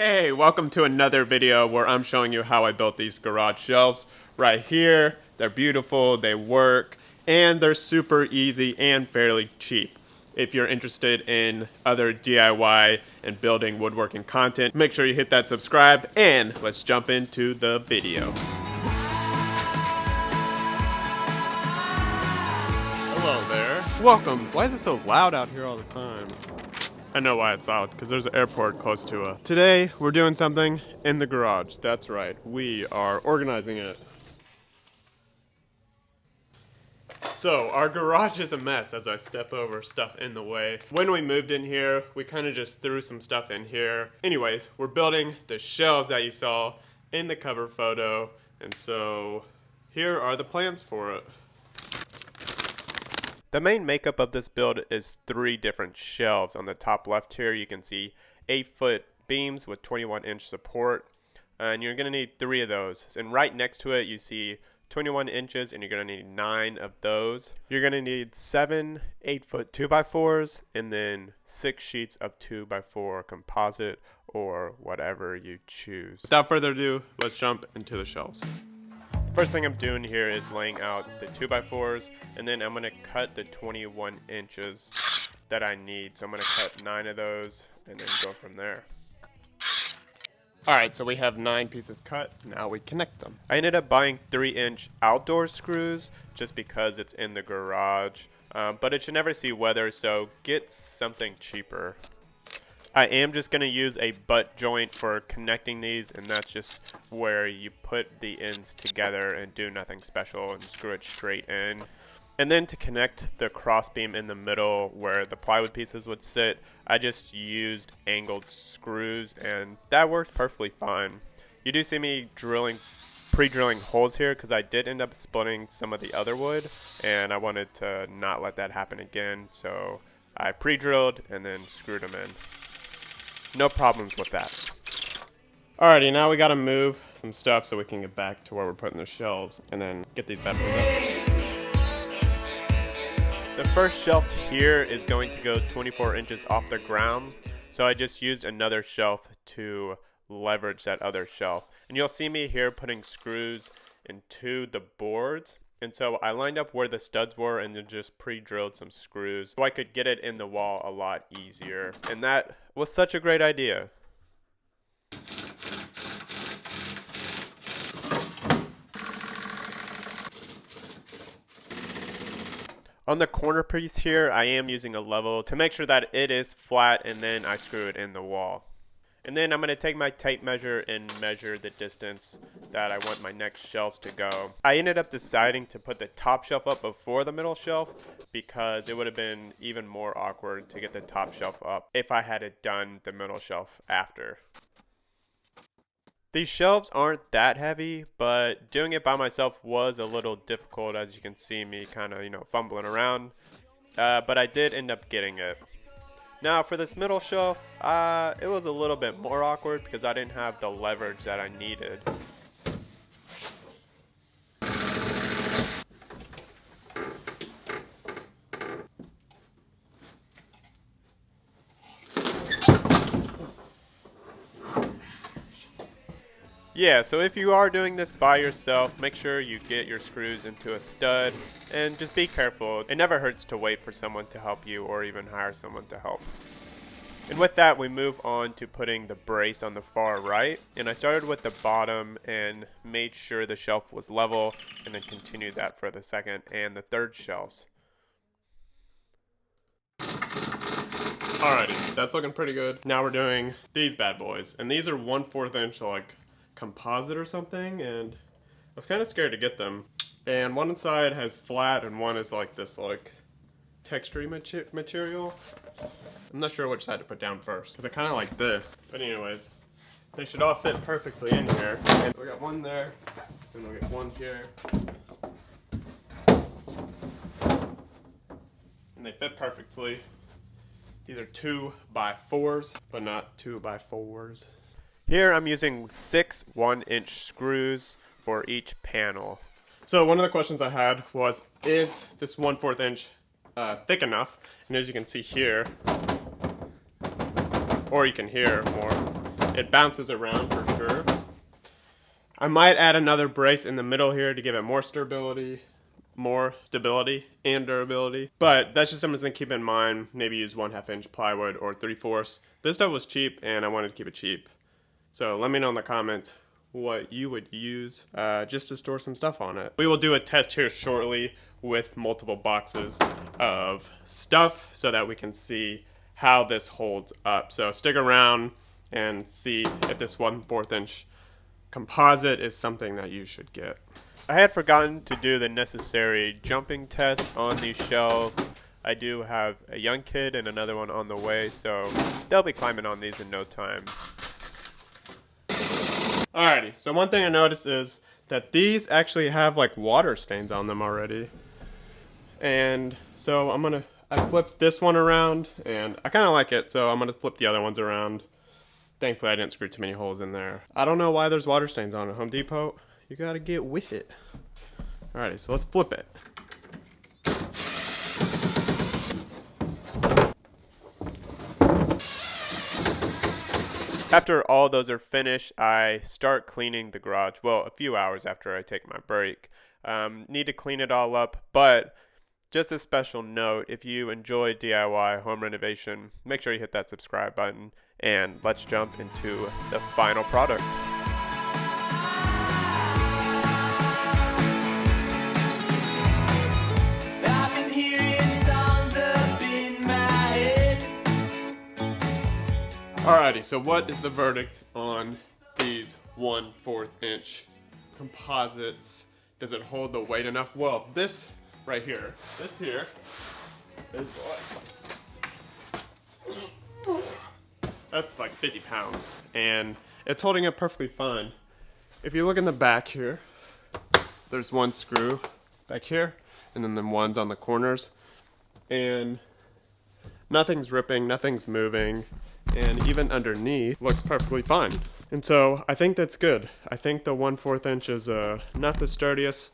Hey, welcome to another video where I'm showing you how I built these garage shelves right here. They're beautiful, they work, and they're super easy and fairly cheap. If you're interested in other DIY and building woodworking content, make sure you hit that subscribe, and let's jump into the video. Hello there. Welcome. Why is it so loud out here all the time? I know why it's loud, because there's an airport close to us. Today, we're doing something in the garage. That's right, we are organizing it. So, our garage is a mess as I step over stuff in the way. When we moved in here, we kind of just threw some stuff in here. Anyways, we're building the shelves that you saw in the cover photo, and so here are the plans for it. The main makeup of this build is 3 different shelves. On the top left here you can see 8-foot beams with 21-inch support, and you're going to need 3 of those. And right next to it you see 21 inches, and you're going to need 9 of those. You're going to need 7 8-foot 2x4s and then 6 sheets of 2x4 composite or whatever you choose. Without further ado, let's jump into the shelves. First thing I'm doing here is laying out the 2x4s, and then I'm going to cut the 21 inches that I need. So I'm going to cut 9 of those and then go from there. Alright, so we have 9 pieces cut. Now we connect them. I ended up buying 3-inch outdoor screws just because it's in the garage. But it should never see weather, so get something cheaper. I am just going to use a butt joint for connecting these, and that's just where you put the ends together and do nothing special and screw it straight in. And then to connect the crossbeam in the middle where the plywood pieces would sit, I just used angled screws, and that worked perfectly fine. You do see me pre-drilling holes here because I did end up splitting some of the other wood, and I wanted to not let that happen again, so I pre-drilled and then screwed them in. No problems with that. Alrighty, now we gotta move some stuff so we can get back to where we're putting the shelves and then get these bad boys up. The first shelf here is going to go 24 inches off the ground, so I just used another shelf to leverage that other shelf. And you'll see me here putting screws into the boards. And so I lined up where the studs were and then just pre-drilled some screws so I could get it in the wall a lot easier. And that was such a great idea. On the corner piece here, I am using a level to make sure that it is flat, and then I screw it in the wall. And then I'm going to take my tape measure and measure the distance that I want my next shelves to go. I ended up deciding to put the top shelf up before the middle shelf because it would have been even more awkward to get the top shelf up if I had it done the middle shelf after. These shelves aren't that heavy, but doing it by myself was a little difficult, as you can see me kind of, fumbling around. But I did end up getting it. Now for this middle shelf, it was a little bit more awkward because I didn't have the leverage that I needed. Yeah, so if you are doing this by yourself, make sure you get your screws into a stud and just be careful. It never hurts to wait for someone to help you or even hire someone to help. And with that, we move on to putting the brace on the far right. And I started with the bottom and made sure the shelf was level, and then continued that for the second and the third shelves. Alrighty, that's looking pretty good. Now we're doing these bad boys. And these are 1/4 inch composite or something, and I was kind of scared to get them. And one side has flat and one is this textury material. I'm not sure which side to put down first because I kind of like this, but anyways, they should all fit perfectly in here. And we got one there and we got one here, and they fit perfectly. These are 2x4s, but not 2x4s. Here I'm using 6 1-inch screws for each panel. So one of the questions I had was, is this 1/4 inch thick enough? And as you can see here, or you can hear more, it bounces around for sure. I might add another brace in the middle here to give it more stability and durability. But that's just something to keep in mind. Maybe use 1/2 inch plywood or 3/4. This stuff was cheap and I wanted to keep it cheap. So let me know in the comments what you would use just to store some stuff on it. We will do a test here shortly with multiple boxes of stuff so that we can see how this holds up. So stick around and see if this 1/4 inch composite is something that you should get. I had forgotten to do the necessary jumping test on these shelves. I do have a young kid and another one on the way, so they'll be climbing on these in no time. Alrighty, so one thing I noticed is that these actually have like water stains on them already. And so I flipped this one around and I kind of like it, so I'm gonna flip the other ones around. Thankfully I didn't screw too many holes in there. I don't know why there's water stains on it. Home Depot, you gotta get with it. Alrighty, so let's flip it. After all those are finished, I start cleaning the garage. Well, a few hours after I take my break. Need to clean it all up, but just a special note, if you enjoy DIY home renovation, make sure you hit that subscribe button, and let's jump into the final product. Alrighty, so what is the verdict on these 1/4 inch composites? Does it hold the weight enough? Well, this right here, this here is like, that's like 50 pounds, and it's holding up perfectly fine. If you look in the back here, there's one screw back here, and then the ones on the corners, and nothing's ripping, nothing's moving. And even underneath looks perfectly fine. And so I think that's good. I think the 1/4 inch is not the sturdiest.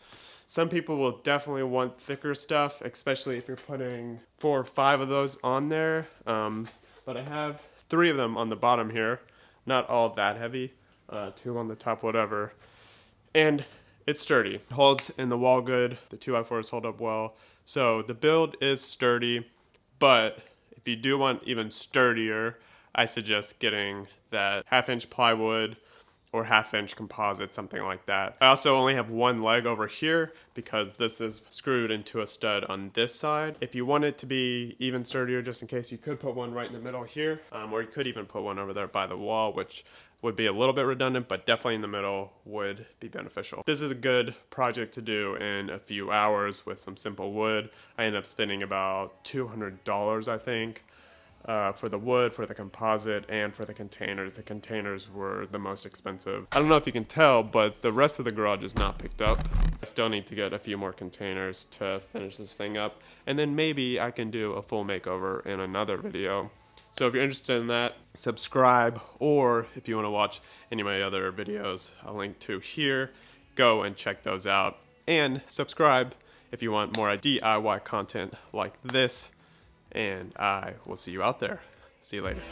Some people will definitely want thicker stuff, especially if you're putting 4 or 5 of those on there. But I have 3 of them on the bottom here. Not all that heavy. 2 on the top, whatever. And it's sturdy. It holds in the wall good. The 2x4s hold up well. So the build is sturdy, but if you do want even sturdier, I suggest getting that 1/2 inch plywood or 1/2 inch composite, something like that. I also only have one leg over here because this is screwed into a stud on this side. If you want it to be even sturdier, just in case, you could put one right in the middle here, or you could even put one over there by the wall, which would be a little bit redundant, but definitely in the middle would be beneficial. This is a good project to do in a few hours with some simple wood. I ended up spending about $200, I think. For the wood, for the composite, and for the containers. The containers were the most expensive. I don't know if you can tell, but the rest of the garage is not picked up. I still need to get a few more containers to finish this thing up, and then maybe I can do a full makeover in another video. So if you're interested in that, subscribe, or if you want to watch any of my other videos, I'll link to here. Go and check those out, and subscribe if you want more DIY content like this. And I will see you out there. See you later.